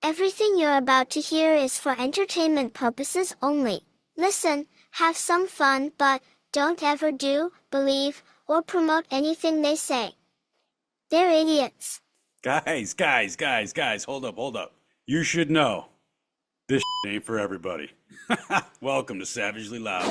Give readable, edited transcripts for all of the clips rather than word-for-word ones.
Everything you're about to hear is for entertainment purposes only. Listen, have some fun, but don't ever do, believe, or promote anything they say. They're idiots. Guys, hold up. You should know, this ain't for everybody. Welcome to Savagely Loud.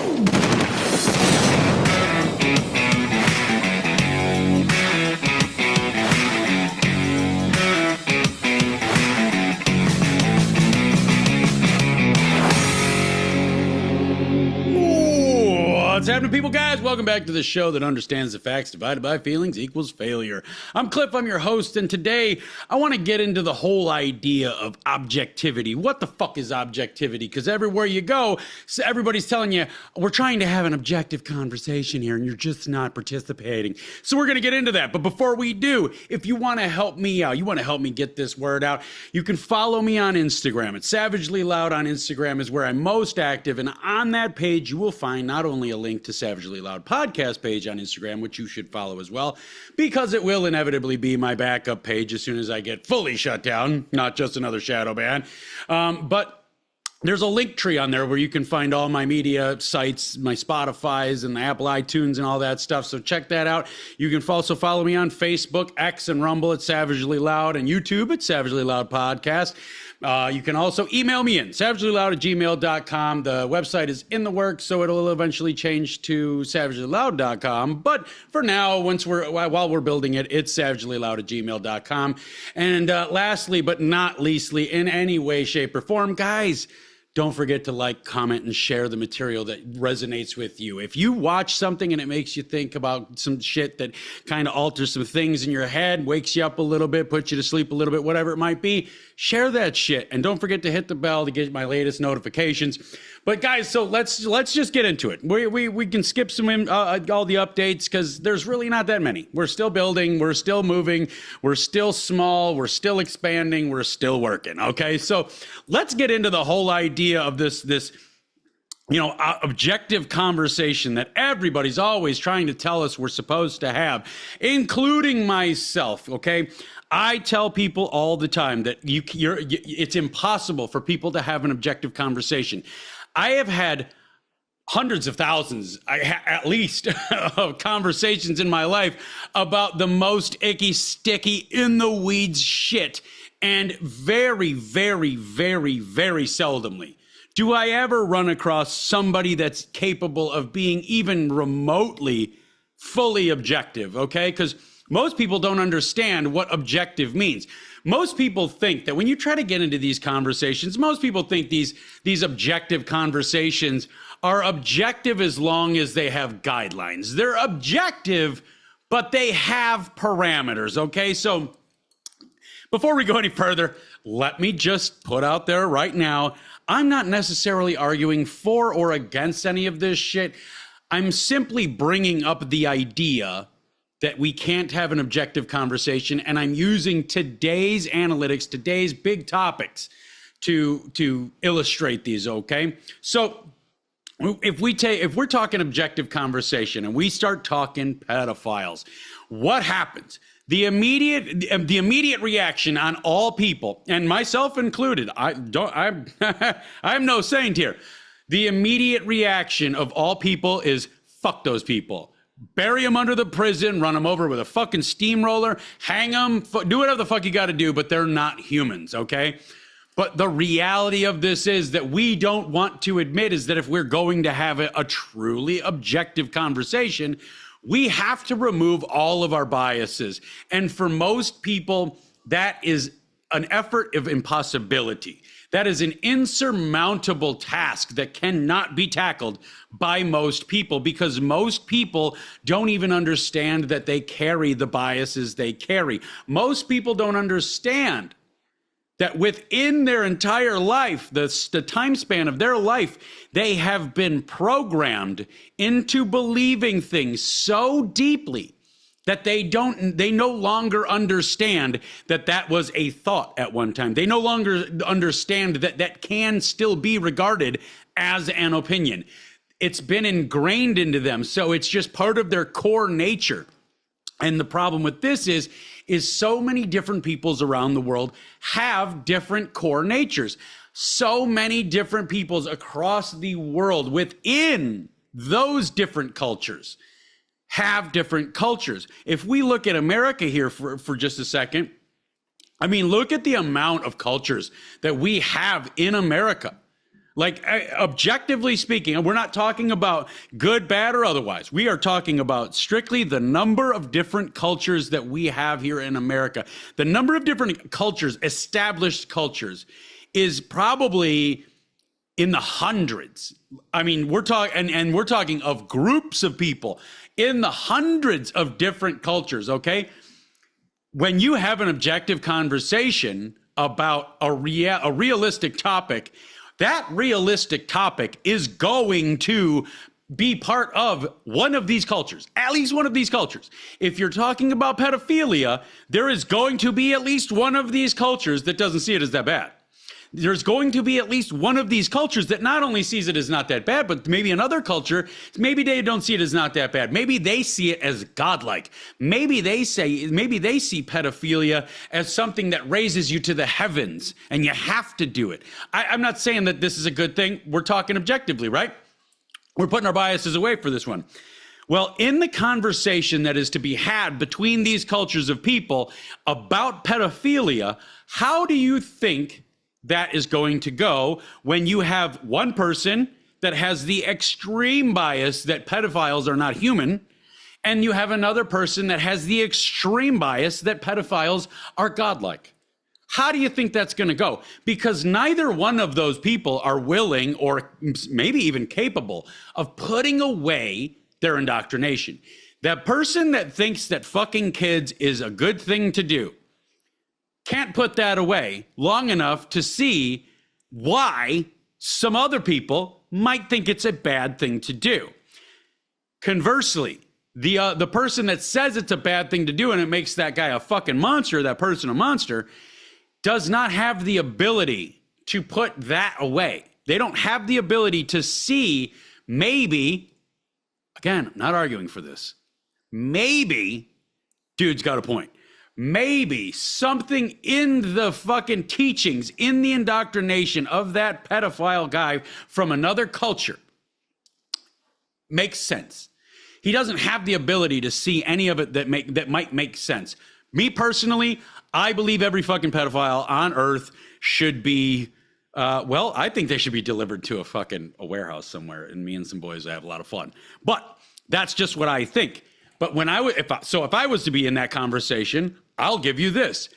What's happening, people, guys? Welcome back to the show that understands the facts divided by feelings equals failure. I'm Cliff, I'm your host, and today I want to get into the whole idea of objectivity. What the fuck is objectivity? Because everywhere you go, everybody's telling you, we're trying to have an objective conversation here, and you're just not participating. So we're going to get into that. But before we do, if you want to help me out, you want to help me get this word out, you can follow me on Instagram. It's Savagely Loud on Instagram is where I'm most active, and on that page, you will find not only a link to Savagely Loud podcast page on Instagram, which you should follow as well, because it will inevitably be my backup page as soon as I get fully shut down, not just another shadow ban. But there's a link tree on there where you can find all my media sites, my Spotify's and the Apple iTunes and all that stuff. So check that out. You can also follow me on Facebook, X, and Rumble at Savagely Loud, and YouTube at Savagely Loud Podcast. You can also email me in, savagelyloud@gmail.com. The website is in the works, so it'll eventually change to savagelyloud.com. But for now, while we're building it, it's savagelyloud@gmail.com. And lastly, but not leastly, in any way, shape, or form, guys, don't forget to like, comment, and share the material that resonates with you. If you watch something and it makes you think about some shit that kind of alters some things in your head, wakes you up a little bit, puts you to sleep a little bit, whatever it might be, share that shit. And don't forget to hit the bell to get my latest notifications. But guys, so let's just get into it. We can skip some all the updates because there's really not that many. We're still building, we're still moving, we're still small, we're still expanding, we're still working. Okay, so let's get into the whole idea of this objective conversation that everybody's always trying to tell us we're supposed to have, including myself. Okay. I tell people all the time that it's impossible for people to have an objective conversation. I have had hundreds of thousands, at least, of conversations in my life about the most icky, sticky, in the weeds shit. And very, very, very, very seldomly do I ever run across somebody that's capable of being even remotely fully objective, okay? Because most people don't understand what objective means. Most people think that when you try to get into these conversations, most people think these objective conversations are objective as long as they have guidelines. They're objective, but they have parameters, okay? So before we go any further, let me just put out there right now, I'm not necessarily arguing for or against any of this shit. I'm simply bringing up the idea that we can't have an objective conversation, and I'm using today's analytics, today's big topics to illustrate these, okay? So if we're talking objective conversation and we start talking pedophiles, what happens? The immediate reaction on all people, and myself included, I'm no saint here. The immediate reaction of all people is fuck those people. Bury them under the prison, run them over with a fucking steamroller, hang them, do whatever the fuck you got to do, but they're not humans, okay? But the reality of this is that we don't want to admit is that if we're going to have a truly objective conversation, we have to remove all of our biases. And for most people, that is an effort of impossibility. That is an insurmountable task that cannot be tackled by most people because most people don't even understand that they carry the biases they carry. Most people don't understand that within their entire life, the time span of their life, they have been programmed into believing things so deeply that they no longer understand that was a thought at one time. They no longer understand that can still be regarded as an opinion. It's been ingrained into them, so it's just part of their core nature. And the problem with this is is so many different peoples around the world have different core natures. So many different peoples across the world within those different cultures have different cultures. If we look at America here for just a second, I mean, look at the amount of cultures that we have in America. Like, objectively speaking, and we're not talking about good, bad, or otherwise. We are talking about strictly the number of different cultures that we have here in America. The number of different cultures, established cultures, is probably in the hundreds. I mean, we're talking, and we're talking of groups of people in the hundreds of different cultures, okay? When you have an objective conversation about a realistic topic, that realistic topic is going to be part of one of these cultures, at least one of these cultures. If you're talking about pedophilia, there is going to be at least one of these cultures that doesn't see it as that bad. There's going to be at least one of these cultures that not only sees it as not that bad, but maybe another culture, maybe they don't see it as not that bad. Maybe they see it as godlike. Maybe they see pedophilia as something that raises you to the heavens and you have to do it. I'm not saying that this is a good thing. We're talking objectively, right? We're putting our biases away for this one. Well, in the conversation that is to be had between these cultures of people about pedophilia, how do you think that is going to go when you have one person that has the extreme bias that pedophiles are not human, and you have another person that has the extreme bias that pedophiles are godlike? How do you think that's going to go? Because neither one of those people are willing or maybe even capable of putting away their indoctrination. That person that thinks that fucking kids is a good thing to do can't put that away long enough to see why some other people might think it's a bad thing to do. Conversely, the person that says it's a bad thing to do and it makes that guy a fucking monster, that person a monster, does not have the ability to put that away. They don't have the ability to see maybe, again, I'm not arguing for this, maybe dude's got a point. Maybe something in the fucking teachings, in the indoctrination of that pedophile guy from another culture makes sense. He doesn't have the ability to see any of it that might make sense. Me personally, I believe every fucking pedophile on earth should be, I think they should be delivered to a warehouse somewhere, and me and some boys have a lot of fun. But that's just what I think. But if I was to be in that conversation, I'll give you this.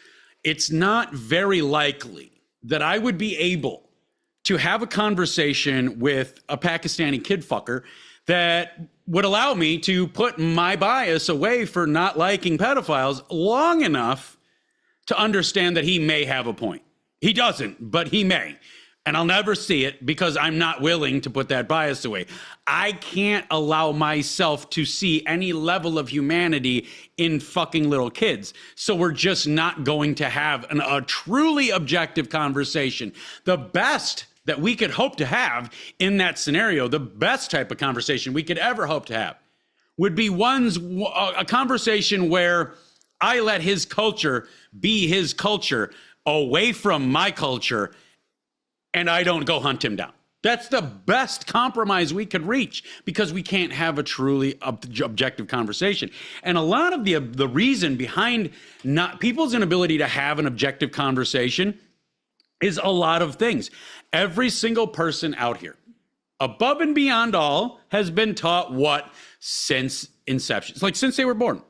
It's not very likely that I would be able to have a conversation with a Pakistani kid fucker that would allow me to put my bias away for not liking pedophiles long enough to understand that he may have a point. He doesn't, but he may. And I'll never see it because I'm not willing to put that bias away. I can't allow myself to see any level of humanity in fucking little kids. So we're just not going to have a truly objective conversation. The best that we could hope to have in that scenario, the best type of conversation we could ever hope to have, would be a conversation where I let his culture be his culture away from my culture, and I don't go hunt him down. That's the best compromise we could reach because we can't have a truly objective conversation. And a lot of the reason behind not people's inability to have an objective conversation is a lot of things. Every single person out here, above and beyond all, has been taught what since inception. It's like since they were born.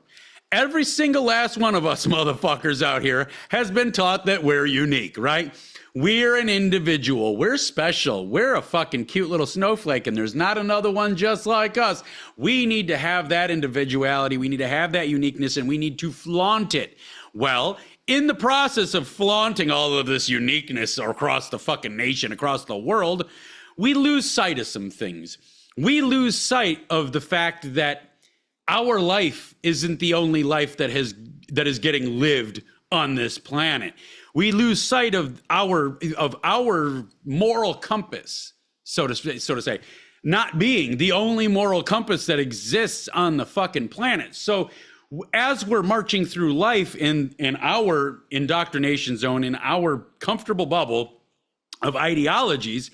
Every single last one of us motherfuckers out here has been taught that we're unique, right? We're an individual. We're special. We're a fucking cute little snowflake, and there's not another one just like us. We need to have that individuality. We need to have that uniqueness, and we need to flaunt it. Well, in the process of flaunting all of this uniqueness across the fucking nation, across the world, we lose sight of some things. We lose sight of the fact that our life isn't the only life that is getting lived on this planet. We lose sight of our moral compass, so to say, not being the only moral compass that exists on the fucking planet. So as we're marching through life in our indoctrination zone, in our comfortable bubble of ideologies,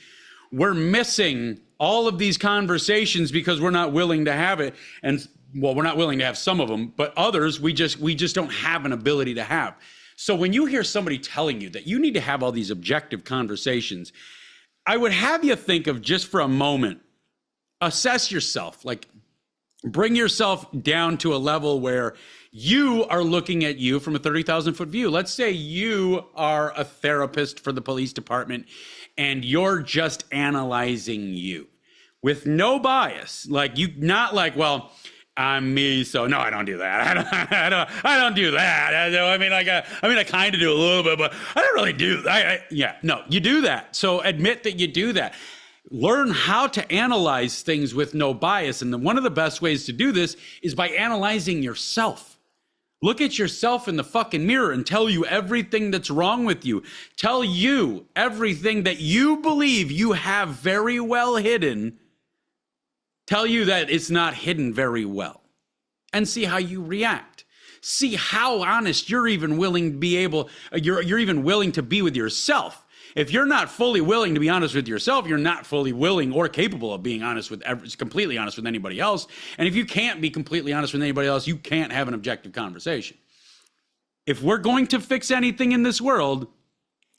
we're missing all of these conversations because we're not willing to have it. And well, we're not willing to have some of them, but others we just don't have an ability to have. So when you hear somebody telling you that you need to have all these objective conversations, I would have you think of, just for a moment, assess yourself, like bring yourself down to a level where you are looking at you from a 30,000 foot view. Let's say you are a therapist for the police department and you're just analyzing you with no bias. Like, you, not like, well, I'm me, so no, I don't do that. I don't do that. I kind of do a little bit, but I don't really do. No, you do that. So admit that you do that. Learn how to analyze things with no bias. And one of the best ways to do this is by analyzing yourself. Look at yourself in the fucking mirror and tell you everything that's wrong with you. Tell you everything that you believe you have very well hidden. Tell you that it's not hidden very well, and see how you react. See how honest you're even willing to be you're even willing to be with yourself. If you're not fully willing to be honest with yourself, you're not fully willing or capable of being completely honest with anybody else. And if you can't be completely honest with anybody else, you can't have an objective conversation. If we're going to fix anything in this world,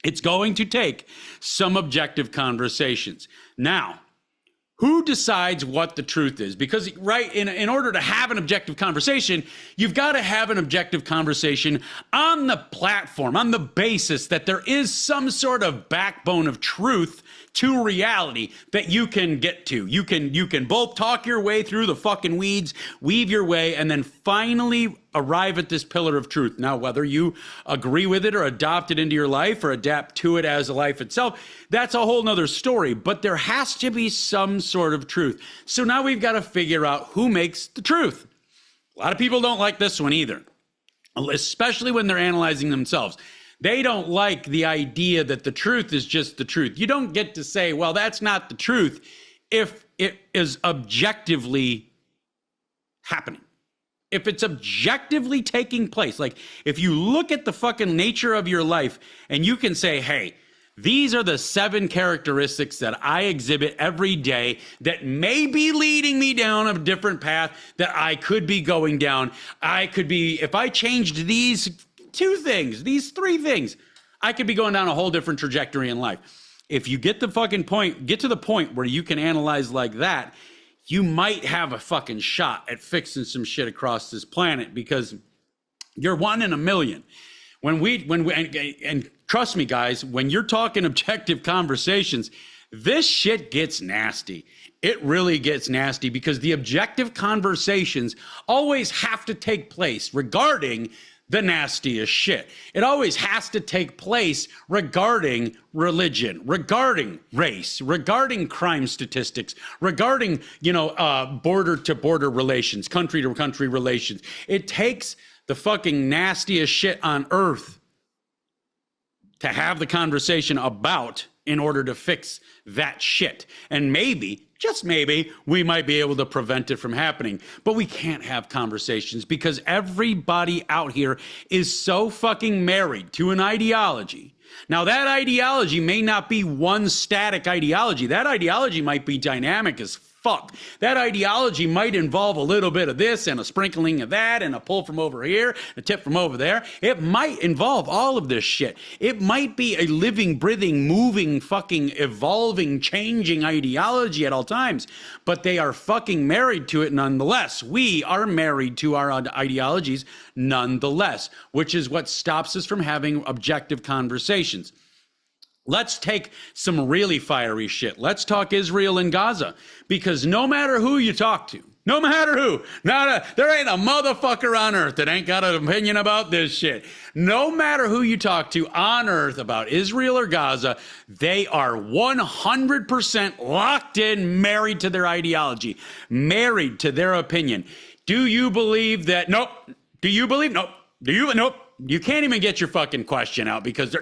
it's going to take some objective conversations. Now, who decides what the truth is? Because, right, in order to have an objective conversation, you've got to have an objective conversation on the platform, on the basis that there is some sort of backbone of truth to reality that you can get to. You can both talk your way through the fucking weeds, weave your way, and then finally arrive at this pillar of truth. Now, whether you agree with it or adopt it into your life or adapt to it as a life itself, that's a whole nother story. But there has to be some sort of truth. So now we've got to figure out who makes the truth. A lot of people don't like this one either, especially when they're analyzing themselves. They don't like the idea that the truth is just the truth. You don't get to say, well, that's not the truth, if it is objectively happening. If it's objectively taking place. Like, if you look at the fucking nature of your life and you can say, hey, these are the 7 characteristics that I exhibit every day that may be leading me down a different path that I could be going down. If I changed these 2 things, these 3 things, I could be going down a whole different trajectory in life. If you get to the point where you can analyze like that, you might have a fucking shot at fixing some shit across this planet, because you're 1 in a million. And trust me, guys, when you're talking objective conversations, this shit gets nasty. It really gets nasty, because the objective conversations always have to take place regarding the nastiest shit. It always has to take place regarding religion, regarding race, regarding crime statistics, regarding, border to border relations, country to country relations. It takes the fucking nastiest shit on earth to have the conversation about in order to fix that shit. And maybe, just maybe, we might be able to prevent it from happening. But we can't have conversations because everybody out here is so fucking married to an ideology. Now, that ideology may not be one static ideology. That ideology might be dynamic as fuck. That ideology might involve a little bit of this and a sprinkling of that and a pull from over here, a tip from over there. It might involve all of this shit. It might be a living, breathing, moving, fucking evolving, changing ideology at all times, but they are fucking married to it nonetheless. We are married to our ideologies nonetheless, which is what stops us from having objective conversations. Let's take some really fiery shit. Let's talk Israel and Gaza, because no matter who you talk to, no matter who, there ain't a motherfucker on earth that ain't got an opinion about this shit. No matter who you talk to on earth about Israel or Gaza, they are 100% locked in, married to their ideology, married to their opinion. Do you believe that? Nope. Do you believe? Nope. Do you? Nope. You can't even get your fucking question out because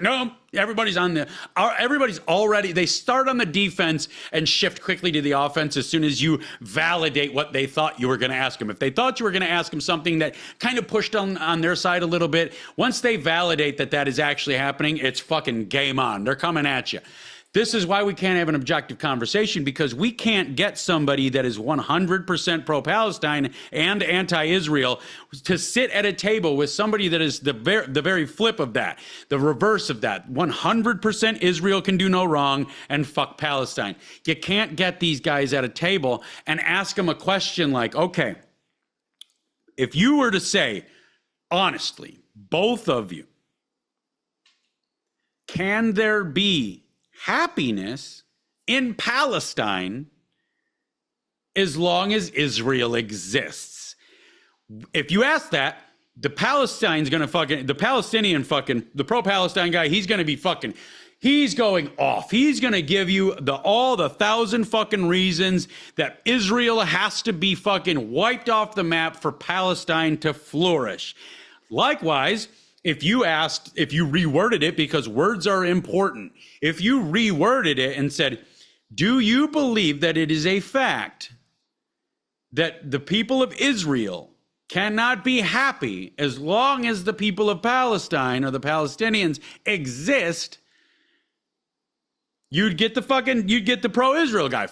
everybody's already, they start on the defense and shift quickly to the offense as soon as you validate what they thought you were going to ask them. If they thought you were going to ask them something that kind of pushed on their side a little bit, once they validate that is actually happening, it's fucking game on. They're coming at you. This is why we can't have an objective conversation, because we can't get somebody that is 100% pro-Palestine and anti-Israel to sit at a table with somebody that is the very flip of that, the reverse of that. 100% Israel can do no wrong and fuck Palestine. You can't get these guys at a table and ask them a question like, okay, if you were to say, honestly, both of you, can there be happiness in Palestine as long as Israel exists? If you ask that, the pro-Palestine guy, he's going off. He's going to give you all the 1,000 fucking reasons that Israel has to be fucking wiped off the map for Palestine to flourish. Likewise, if you reworded it, because words are important, if you reworded it and said, do you believe that it is a fact that the people of Israel cannot be happy as long as the people of Palestine or the Palestinians exist? You'd get the pro-Israel guy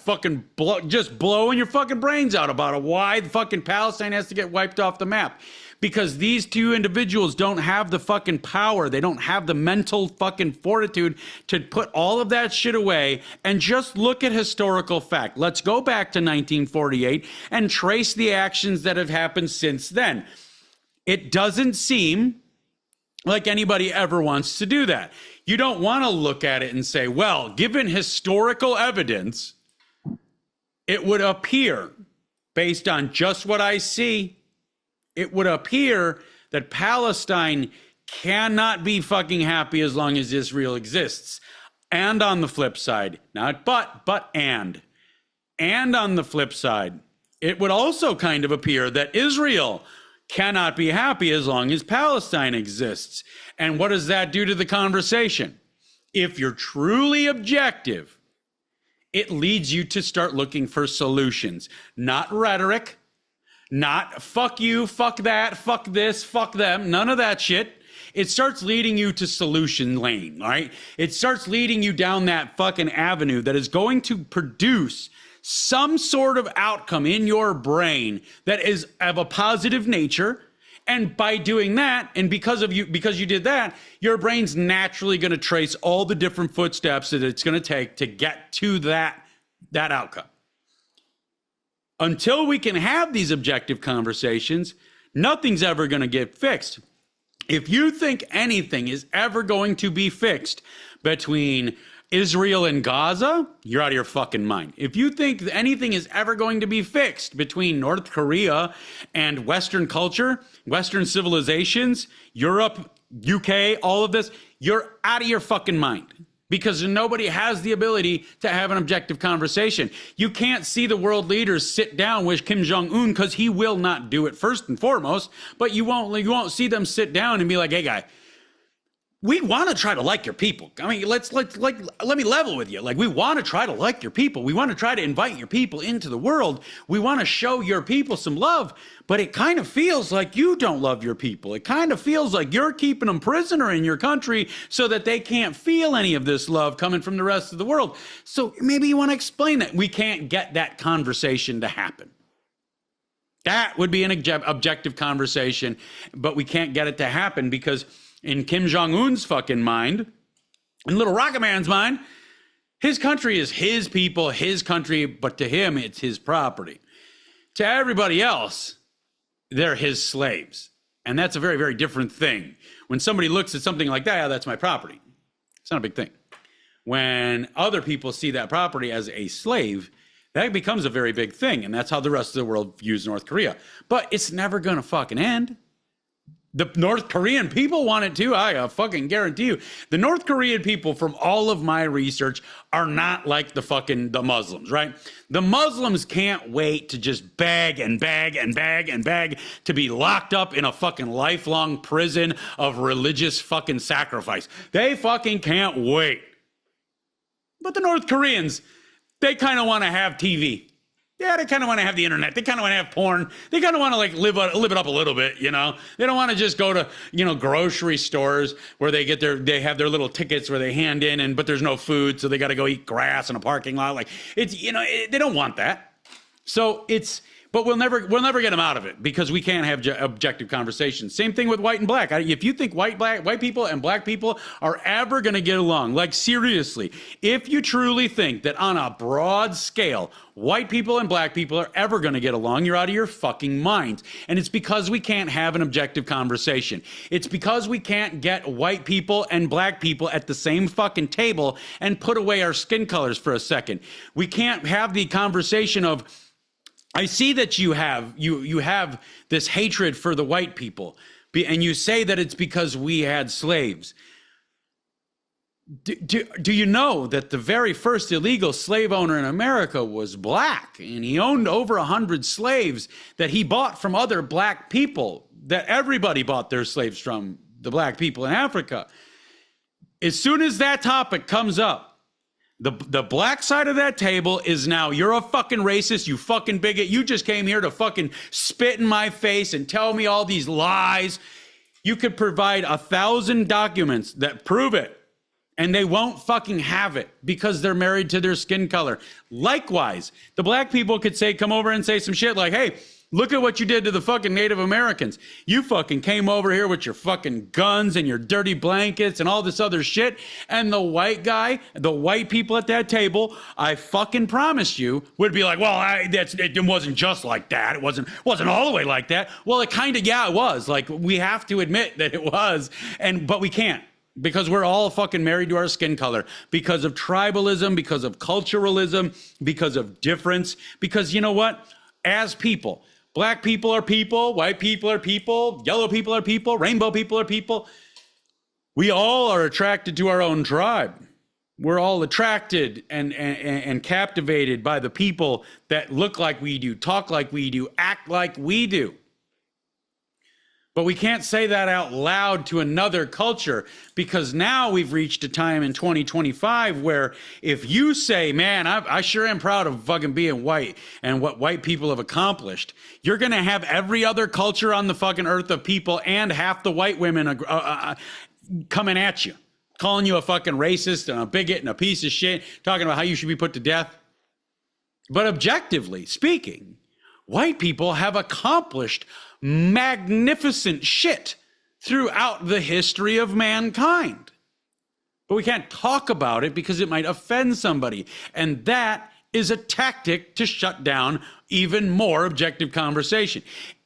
just blowing your fucking brains out about why fucking Palestine has to get wiped off the map. Because these two individuals don't have the fucking power. They don't have the mental fucking fortitude to put all of that shit away and just look at historical fact. Let's go back to 1948 and trace the actions that have happened since then. It doesn't seem like anybody ever wants to do that. You don't want to look at it and say, well, given historical evidence, it would appear, based on just what I see, it would appear that Palestine cannot be fucking happy as long as Israel exists. And on the flip side, not but and on the flip side, it would also kind of appear that Israel cannot be happy as long as Palestine exists. And what does that do to the conversation? If you're truly objective, it leads you to start looking for solutions, not rhetoric. Not fuck you, fuck that, fuck this, fuck them, none of that shit. It starts leading you to solution lane, all right? It starts leading you down that fucking avenue that is going to produce some sort of outcome in your brain that is of a positive nature. And by doing that, and because you did that, your brain's naturally going to trace all the different footsteps that it's going to take to get to that outcome. Until we can have these objective conversations, nothing's ever going to get fixed. If you think anything is ever going to be fixed between Israel and Gaza, you're out of your fucking mind. If you think anything is ever going to be fixed between North Korea and Western culture, Western civilizations, Europe, UK, all of this, you're out of your fucking mind. Because nobody has the ability to have an objective conversation. You can't see the world leaders sit down with Kim Jong-un because he will not do it first and foremost. But you won't see them sit down and be like, hey, guy, we want to try to like your people. I mean, let me level with you. Like, we want to try to like your people. We want to try to invite your people into the world. We want to show your people some love. But it kind of feels like you don't love your people. It kind of feels like you're keeping them prisoner in your country so that they can't feel any of this love coming from the rest of the world. So maybe you want to explain that. We can't get that conversation to happen. That would be an objective conversation, but we can't get it to happen because in Kim Jong-un's fucking mind, in Little Rocket Man's mind, his country is his people, his country, but to him, it's his property. To everybody else, they're his slaves. And that's a very, very different thing. When somebody looks at something like that, that's my property. It's not a big thing. When other people see that property as a slave, that becomes a very big thing. And that's how the rest of the world views North Korea. But it's never going to fucking end. The North Korean people want it too. I fucking guarantee you. The North Korean people, from all of my research, are not like the Muslims, right? The Muslims can't wait to just beg and beg and beg and beg to be locked up in a fucking lifelong prison of religious fucking sacrifice. They fucking can't wait. But the North Koreans, they kind of want to have TV. Yeah, they kind of want to have the internet. They kind of want to have porn. They kind of want to like live it up a little bit, you know? They don't want to just go to, grocery stores where they have their little tickets where they hand in, but there's no food, so they got to go eat grass in a parking lot. Like, it's, they don't want that. So but we'll never get them out of it because we can't have objective conversations. Same thing with white and black. If you think white people and black people are ever going to get along, like seriously, if you truly think that on a broad scale, white people and black people are ever going to get along, you're out of your fucking mind. And it's because we can't have an objective conversation. It's because we can't get white people and black people at the same fucking table and put away our skin colors for a second. We can't have the conversation of, I see that you have this hatred for the white people, and you say that it's because we had slaves. Do you know that the very first illegal slave owner in America was black, and he owned over 100 slaves that he bought from other black people, that everybody bought their slaves from, the black people in Africa? As soon as that topic comes up, the black side of that table is now, you're a fucking racist, you fucking bigot, you just came here to fucking spit in my face and tell me all these lies. You could provide 1,000 documents that prove it, and they won't fucking have it because they're married to their skin color. Likewise, the black people could come over and say some shit like, hey, look at what you did to the fucking Native Americans. You fucking came over here with your fucking guns and your dirty blankets and all this other shit. And the white people at that table, I fucking promise you, would be like, well, it wasn't just like that. It wasn't all the way like that. Well, it kind of, it was. Like, we have to admit that it was, but we can't. Because we're all fucking married to our skin color, because of tribalism, because of culturalism, because of difference. Because you know what? As people, black people are people, white people are people, yellow people are people, rainbow people are people. We all are attracted to our own tribe. We're all attracted and captivated by the people that look like we do, talk like we do, act like we do. But we can't say that out loud to another culture, because now we've reached a time in 2025 where if you say, man, I sure am proud of fucking being white and what white people have accomplished, you're going to have every other culture on the fucking earth of people and half the white women coming at you, calling you a fucking racist and a bigot and a piece of shit, talking about how you should be put to death. But objectively speaking, white people have accomplished magnificent shit throughout the history of mankind. But we can't talk about it because it might offend somebody. And that is a tactic to shut down even more objective conversation.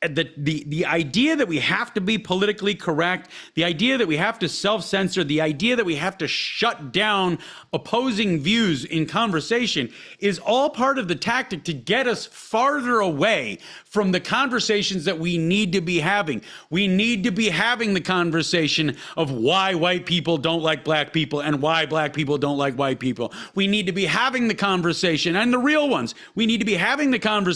The idea that we have to be politically correct, the idea that we have to self-censor, the idea that we have to shut down opposing views in conversation is all part of the tactic to get us farther away from the conversations that we need to be having. We need to be having the conversation of why white people don't like black people and why black people don't like white people. We need to be having the conversation, and the real ones. We need to be having the conversations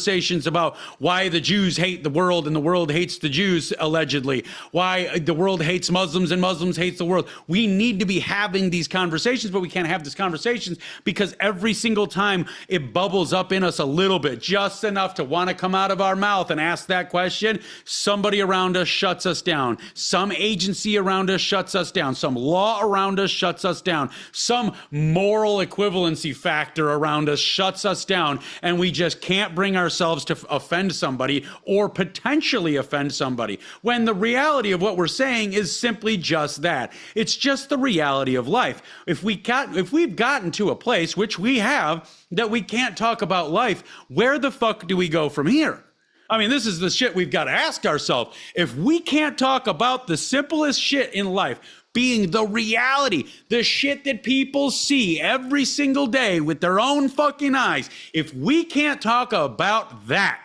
about why the Jews hate the world and the world hates the Jews, allegedly. Why the world hates Muslims and Muslims hate the world. We need to be having these conversations, but we can't have these conversations because every single time it bubbles up in us a little bit, just enough to want to come out of our mouth and ask that question, somebody around us shuts us down. Some agency around us shuts us down. Some law around us shuts us down. Some moral equivalency factor around us shuts us down, and we just can't bring ourselves to offend somebody or potentially offend somebody, when the reality of what we're saying is simply just that. It's just the reality of life. If we've gotten to a place, which we have, that we can't talk about life, where the fuck do we go from here? I mean, this is the shit we've got to ask ourselves. If we can't talk about the simplest shit in life, being the reality, the shit that people see every single day with their own fucking eyes, if we can't talk about that,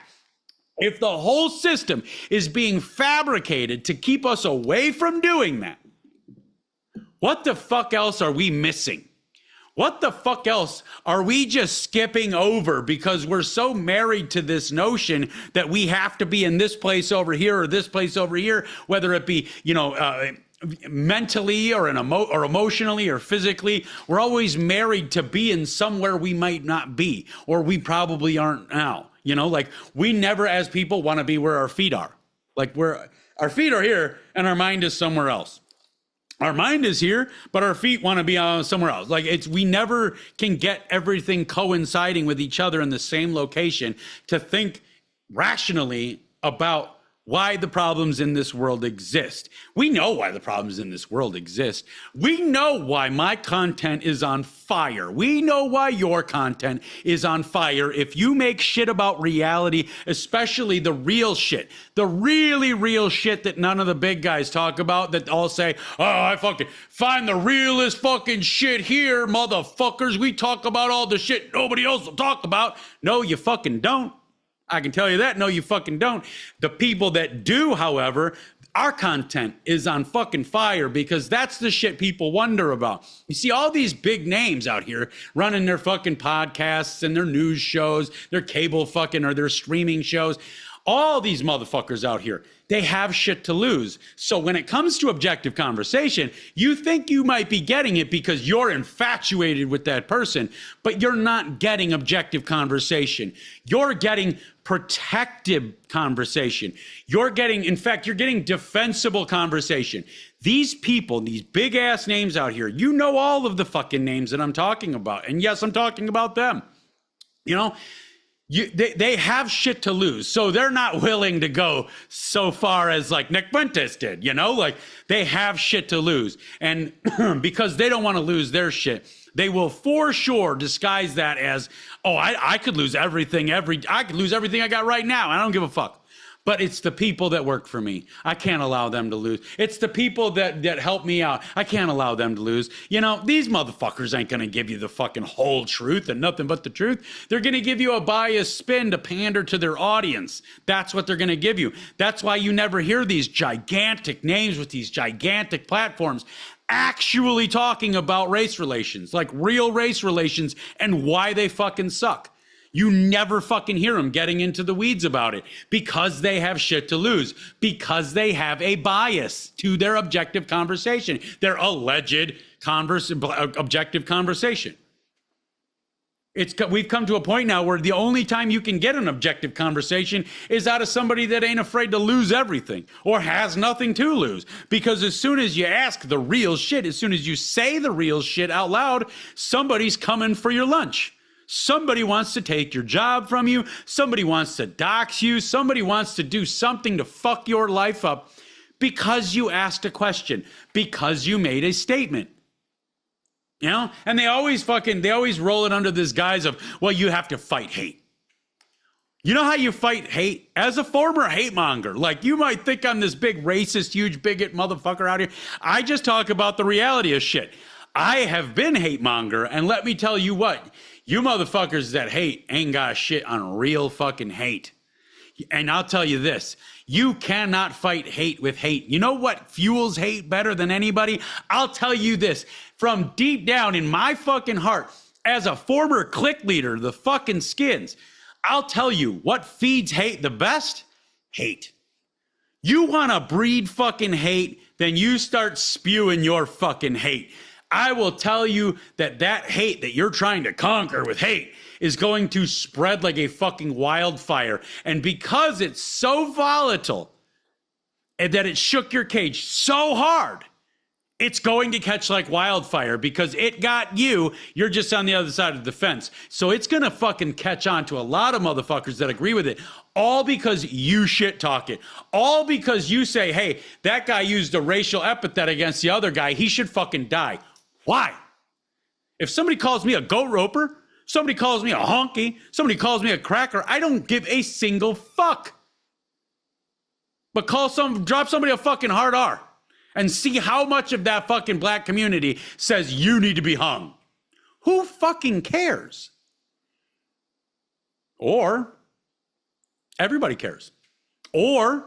If the whole system is being fabricated to keep us away from doing that, what the fuck else are we missing? What the fuck else are we just skipping over because we're so married to this notion that we have to be in this place over here or this place over here, whether it be, mentally or emotionally or physically. We're always married to being somewhere we might not be, or we probably aren't now. Like we never as people want to be where our feet are. Like our feet are here and our mind is somewhere else. Our mind is here, but our feet want to be somewhere else. Like we never can get everything coinciding with each other in the same location to think rationally about why the problems in this world exist. We know why the problems in this world exist. We know why my content is on fire. We know why your content is on fire. If you make shit about reality, especially the real shit, the really real shit that none of the big guys talk about, that all say, oh, I fucking find the realest fucking shit here, motherfuckers. We talk about all the shit nobody else will talk about. No, you fucking don't. I can tell you that. No, you fucking don't. The people that do, however, our content is on fucking fire because that's the shit people wonder about. You see all these big names out here running their fucking podcasts and their news shows, their cable fucking or their streaming shows. All these motherfuckers out here, they have shit to lose. So when it comes to objective conversation, you think you might be getting it because you're infatuated with that person, but you're not getting objective conversation. You're getting protective conversation. You're getting defensible conversation. These people, these big ass names out here, you know all of the fucking names that I'm talking about. And yes, I'm talking about them. They have shit to lose, so they're not willing to go so far as like Nick Fuentes did, like they have shit to lose. And because they don't want to lose their shit, they will for sure disguise that as, oh, I could lose everything. I could lose everything I got right now. I don't give a fuck. But it's the people that work for me. I can't allow them to lose. It's the people that help me out. I can't allow them to lose. These motherfuckers ain't going to give you the fucking whole truth and nothing but the truth. They're going to give you a biased spin to pander to their audience. That's what they're going to give you. That's why you never hear these gigantic names with these gigantic platforms actually talking about race relations, like real race relations and why they fucking suck. You never fucking hear them getting into the weeds about it because they have shit to lose, because they have a bias to their objective conversation, their alleged objective conversation. We've come to a point now where the only time you can get an objective conversation is out of somebody that ain't afraid to lose everything or has nothing to lose. Because as soon as you ask the real shit, as soon as you say the real shit out loud, somebody's coming for your lunch. Somebody wants to take your job from you. Somebody wants to dox you. Somebody wants to do something to fuck your life up because you asked a question, because you made a statement. And they always roll it under this guise of, well, you have to fight hate. You know how you fight hate? As a former hate monger, like you might think I'm this big racist, huge bigot motherfucker out here. I just talk about the reality of shit. I have been hate monger, and let me tell you what. You motherfuckers that hate ain't got shit on real fucking hate. And I'll tell you this, you cannot fight hate with hate. You know what fuels hate better than anybody? I'll tell you this, from deep down in my fucking heart, as a former clique leader, the fucking Skins, I'll tell you what feeds hate the best? Hate. You want to breed fucking hate, then you start spewing your fucking hate. I will tell you that hate that you're trying to conquer with hate is going to spread like a fucking wildfire. And because it's so volatile and that it shook your cage so hard, it's going to catch like wildfire because it got you. You're just on the other side of the fence. So it's going to fucking catch on to a lot of motherfuckers that agree with it. All because you shit talk it. All because you say, hey, that guy used a racial epithet against the other guy. He should fucking die. Why? If somebody calls me a goat roper, somebody calls me a honky, somebody calls me a cracker, I don't give a single fuck. But drop somebody a fucking hard R and see how much of that fucking black community says you need to be hung. Who fucking cares? Or Everybody cares. Or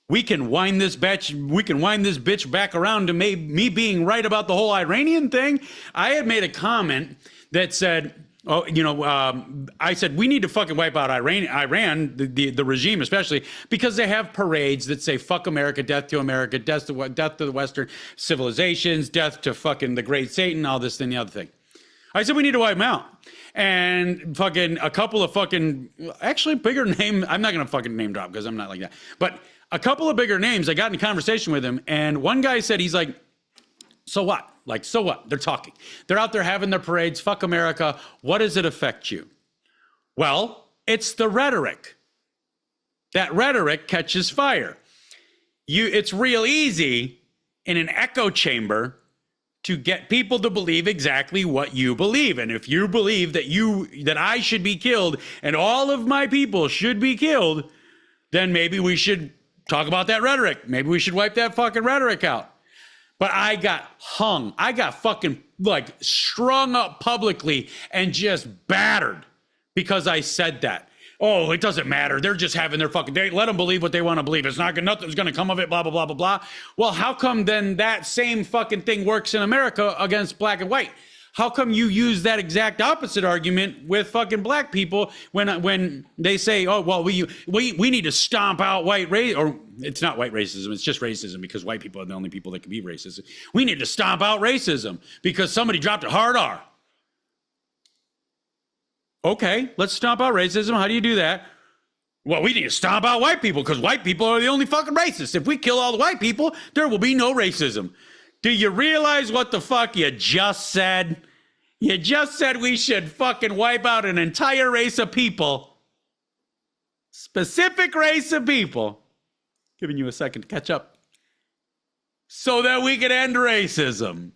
we can wind this bitch back around to me being right about the whole Iranian thing. I had made a comment that said, I said we need to fucking wipe out Iran, the regime especially, because they have parades that say "fuck America," "death to America," death to the Western civilizations, death to fucking the great Satan, all this and the other thing. I said we need to wipe them out. And fucking a couple of fucking, actually bigger name, I'm not going to fucking name drop because I'm not like that. But a couple of bigger names, I got in a conversation with him, and one guy said, he's like, so what? Like, so what? They're talking. They're out there having their parades. Fuck America. What does it affect you? Well, it's the rhetoric. That rhetoric catches fire. It's real easy in an echo chamber to get people to believe exactly what you believe. And if you believe that I should be killed and all of my people should be killed, then maybe we should talk about that rhetoric. Maybe we should wipe that fucking rhetoric out. But I got hung. I got fucking like strung up publicly and just battered because I said that. Oh, it doesn't matter. They're just having their fucking day. Let them believe what they want to believe. It's not gonna, nothing's going to come of it, blah, blah, blah, blah, blah. Well, how come then that same fucking thing works in America against black and white? How come you use that exact opposite argument with fucking black people when they say, oh, well, we need to stomp out white race, or it's not white racism, it's just racism because white people are the only people that can be racist. We need to stomp out racism because somebody dropped a hard R. Okay, let's stomp out racism. How do you do that? Well, we need to stomp out white people because white people are the only fucking racists. If we kill all the white people, there will be no racism. Do you realize what the fuck you just said? You just said we should fucking wipe out an entire race of people. Specific race of people. Giving you a second to catch up. So that we can end racism.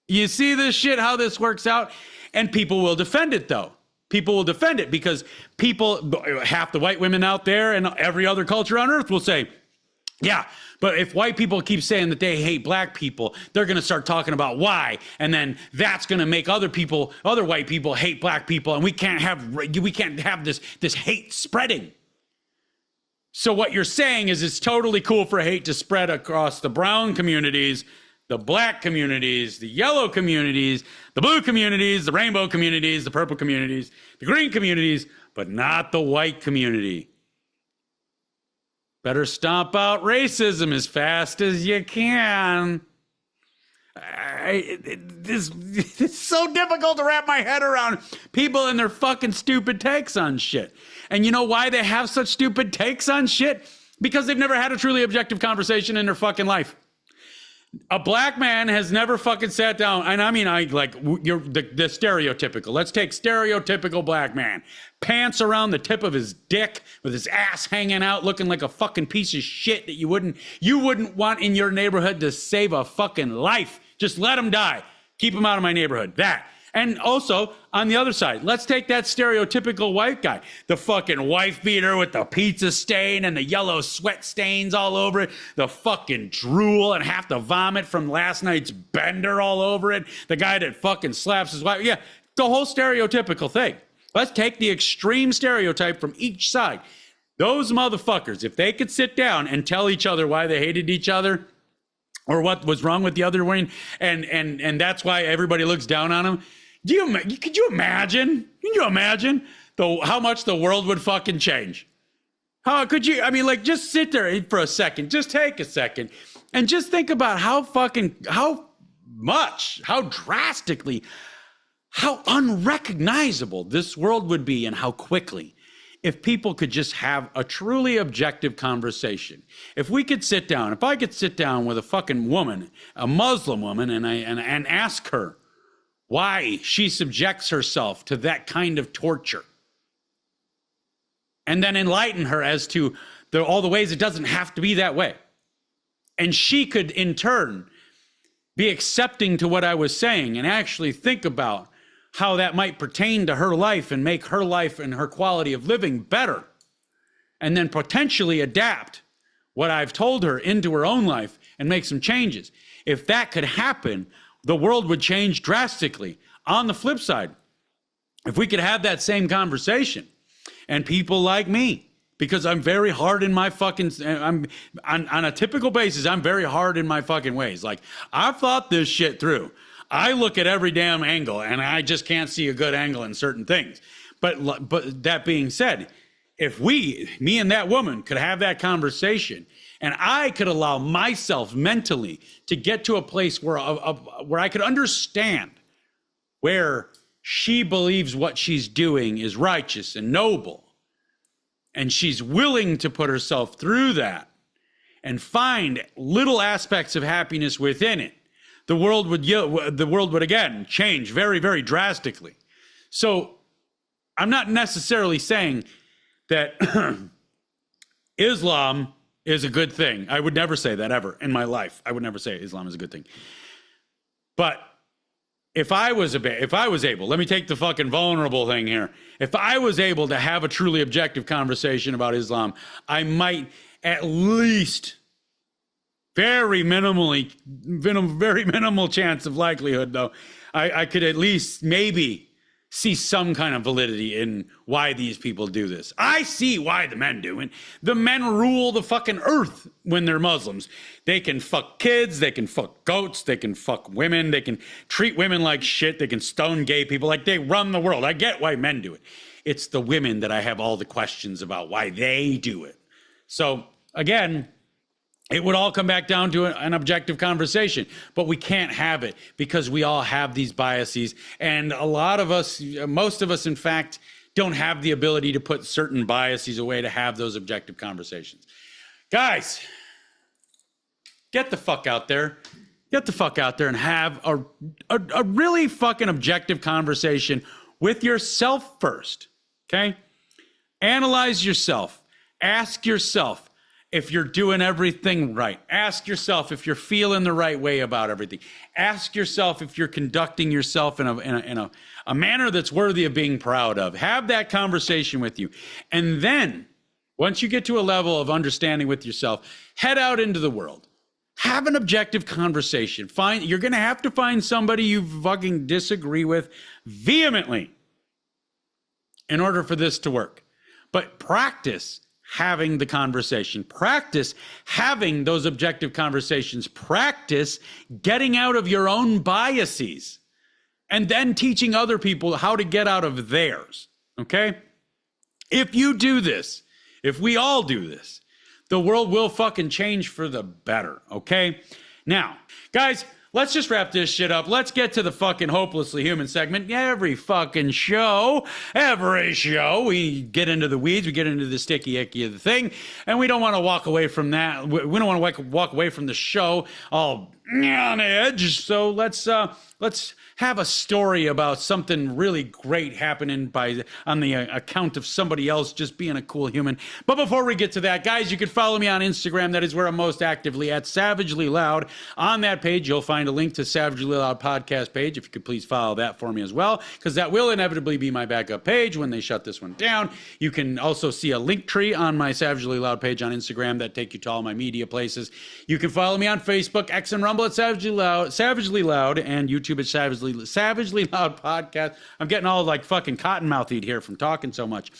You see this shit, how this works out? And people will defend it, though. People will defend it because half the white women out there and every other culture on earth will say, yeah, but if white people keep saying that they hate black people, they're going to start talking about why. And then that's going to make other white people hate black people. And we can't have this hate spreading. So what you're saying is it's totally cool for hate to spread across the brown communities, the black communities, the yellow communities, the blue communities, the rainbow communities, the purple communities, the green communities, but not the white community. Better stomp out racism as fast as you can. It's so difficult to wrap my head around people and their fucking stupid takes on shit. And you know why they have such stupid takes on shit? Because they've never had a truly objective conversation in their fucking life. A black man has never fucking sat down, and I mean, you're the stereotypical. Let's take stereotypical black man. Pants around the tip of his dick with his ass hanging out, looking like a fucking piece of shit that you wouldn't want in your neighborhood to save a fucking life. Just let him die. Keep him out of my neighborhood. That. And also, on the other side, let's take that stereotypical white guy. The fucking wife beater with the pizza stain and the yellow sweat stains all over it. The fucking drool and half the vomit from last night's bender all over it. The guy that fucking slaps his wife. Yeah, the whole stereotypical thing. Let's take the extreme stereotype from each side. Those motherfuckers, if they could sit down and tell each other why they hated each other or what was wrong with the other one, and that's why everybody looks down on them. Could you imagine? Can you imagine how much the world would fucking change? How could you? I mean, like, just sit there for a second. Just take a second and just think about how drastically, how unrecognizable this world would be and how quickly if people could just have a truly objective conversation. If I could sit down with a fucking woman, a Muslim woman, and ask her why she subjects herself to that kind of torture, and then enlighten her as to all the ways it doesn't have to be that way. And she could, in turn, be accepting to what I was saying and actually think about how that might pertain to her life and make her life and her quality of living better. And then potentially adapt what I've told her into her own life and make some changes. If that could happen, the world would change drastically. On the flip side, if we could have that same conversation and people like me, because I'm very hard in my fucking, I'm on a typical basis, I'm very hard in my fucking ways. Like, I've thought this shit through. I look at every damn angle and I just can't see a good angle in certain things. But that being said, if me and that woman could have that conversation and I could allow myself mentally to get to a place where I could understand where she believes what she's doing is righteous and noble, and she's willing to put herself through that and find little aspects of happiness within it, the world would again change very, very drastically. So I'm not necessarily saying that Islam is a good thing. I would never say that ever in my life. I would never say Islam is a good thing. But if I was able, let me take the fucking vulnerable thing here. If I was able to have a truly objective conversation about Islam, I might at least very minimal chance of likelihood, though, I could at least maybe see some kind of validity in why these people do this. I see why the men do it. The men rule the fucking earth when they're Muslims. They can fuck kids, they can fuck goats, they can fuck women, they can treat women like shit, they can stone gay people, like they run the world. I get why men do it. It's the women that I have all the questions about why they do it. So again, it would all come back down to an objective conversation, but we can't have it because we all have these biases. And a lot of us, most of us, in fact, don't have the ability to put certain biases away to have those objective conversations. Guys, get the fuck out there. Get the fuck out there and have a really fucking objective conversation with yourself first, okay? Analyze yourself. Ask yourself if you're doing everything right. Ask yourself if you're feeling the right way about everything. Ask yourself if you're conducting yourself in a manner that's worthy of being proud of. Have that conversation with you. And then, once you get to a level of understanding with yourself, head out into the world. Have an objective conversation. You're going to have to find somebody you fucking disagree with vehemently in order for this to work. But practice having the conversation. Practice having those objective conversations. Practice getting out of your own biases and then teaching other people how to get out of theirs. Okay? If you do this, if we all do this, the world will fucking change for the better. Okay? Now, guys, let's just wrap this shit up. Let's get to the fucking Hopelessly Human segment. Every show, we get into the weeds, we get into the sticky icky of the thing, and we don't want to walk away from that. We don't want to walk away from the show all on edge. So let's have a story about something really great happening on the account of somebody else just being a cool human. But before we get to that, guys, you can follow me on Instagram. That is where I'm most actively at Savagely Loud. On that page, you'll find a link to Savagely Loud podcast page. If you could please follow that for me as well, because that will inevitably be my backup page when they shut this one down. You can also see a link tree on my Savagely Loud page on Instagram that take you to all my media places. You can follow me on Facebook, X, and Rumble at Savagely Loud, and YouTube at Savagely Loud Podcast. I'm getting all like fucking cottonmouthed here from talking so much.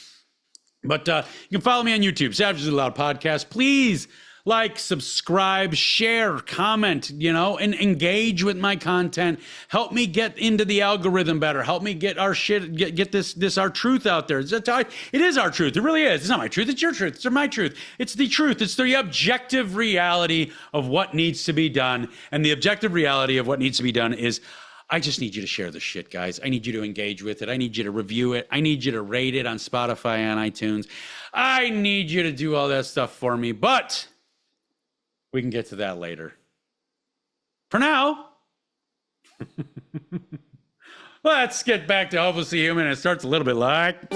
But you can follow me on YouTube, Savagely Loud Podcast. Please like, subscribe, share, comment, and engage with my content. Help me get into the algorithm better. Help me get our shit, get this our truth out there. It is our truth. It really is. It's not my truth. It's your truth. It's my truth. It's the truth. It's the objective reality of what needs to be done. And the objective reality of what needs to be done is I just need you to share the shit, guys. I need you to engage with it. I need you to review it. I need you to rate it on Spotify and iTunes. I need you to do all that stuff for me, but we can get to that later. For now, let's get back to Hopelessly Human. It starts a little bit like...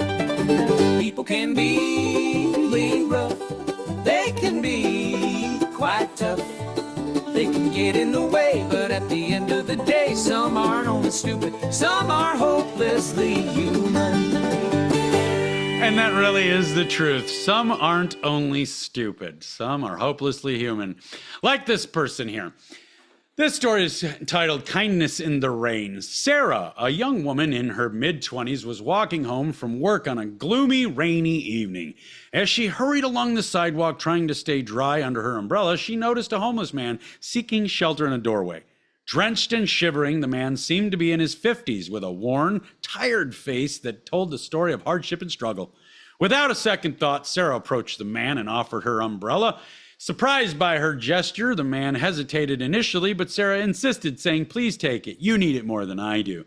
People can be really rough. They can be quite tough. They can get in the way, but at the end of the day, some aren't only stupid, some are hopelessly human. And that really is the truth. Some aren't only stupid, some are hopelessly human. Like this person here. This story is entitled Kindness in the Rain. Sarah, a young woman in her mid-20s, was walking home from work on a gloomy, rainy evening. As she hurried along the sidewalk trying to stay dry under her umbrella, she noticed a homeless man seeking shelter in a doorway. Drenched and shivering, the man seemed to be in his 50s with a worn, tired face that told the story of hardship and struggle. Without a second thought, Sarah approached the man and offered her umbrella. Surprised by her gesture, the man hesitated initially, but Sarah insisted, saying, "Please take it. You need it more than I do."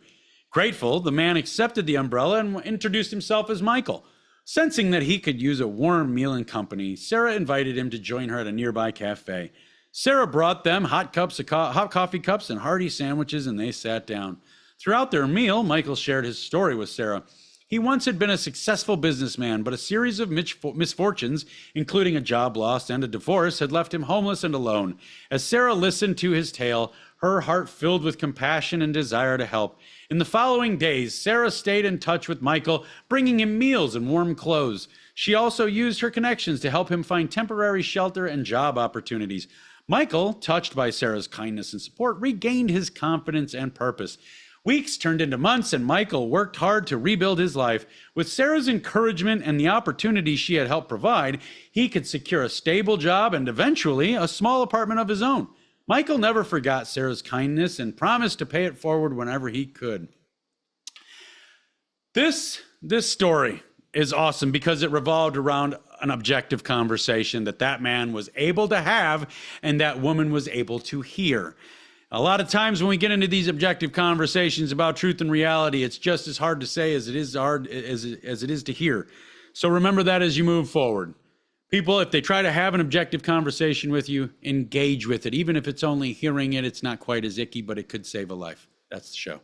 Grateful, the man accepted the umbrella and introduced himself as Michael. Sensing that he could use a warm meal and company, Sarah invited him to join her at a nearby cafe. Sarah brought them hot coffee cups and hearty sandwiches, and they sat down. Throughout their meal, Michael shared his story with Sarah. He once had been a successful businessman, but a series of misfortunes, including a job loss and a divorce, had left him homeless and alone. As Sarah listened to his tale, her heart filled with compassion and desire to help. In the following days, Sarah stayed in touch with Michael, bringing him meals and warm clothes. She also used her connections to help him find temporary shelter and job opportunities. Michael, touched by Sarah's kindness and support, regained his confidence and purpose. Weeks turned into months, and Michael worked hard to rebuild his life. With Sarah's encouragement and the opportunities she had helped provide, he could secure a stable job and eventually a small apartment of his own. Michael never forgot Sarah's kindness and promised to pay it forward whenever he could. This story is awesome because it revolved around an objective conversation that man was able to have and that woman was able to hear. A lot of times when we get into these objective conversations about truth and reality, it's just as hard to say as it is to hear. So remember that as you move forward. People, if they try to have an objective conversation with you, engage with it. Even if it's only hearing it, it's not quite as icky, but it could save a life. That's the show.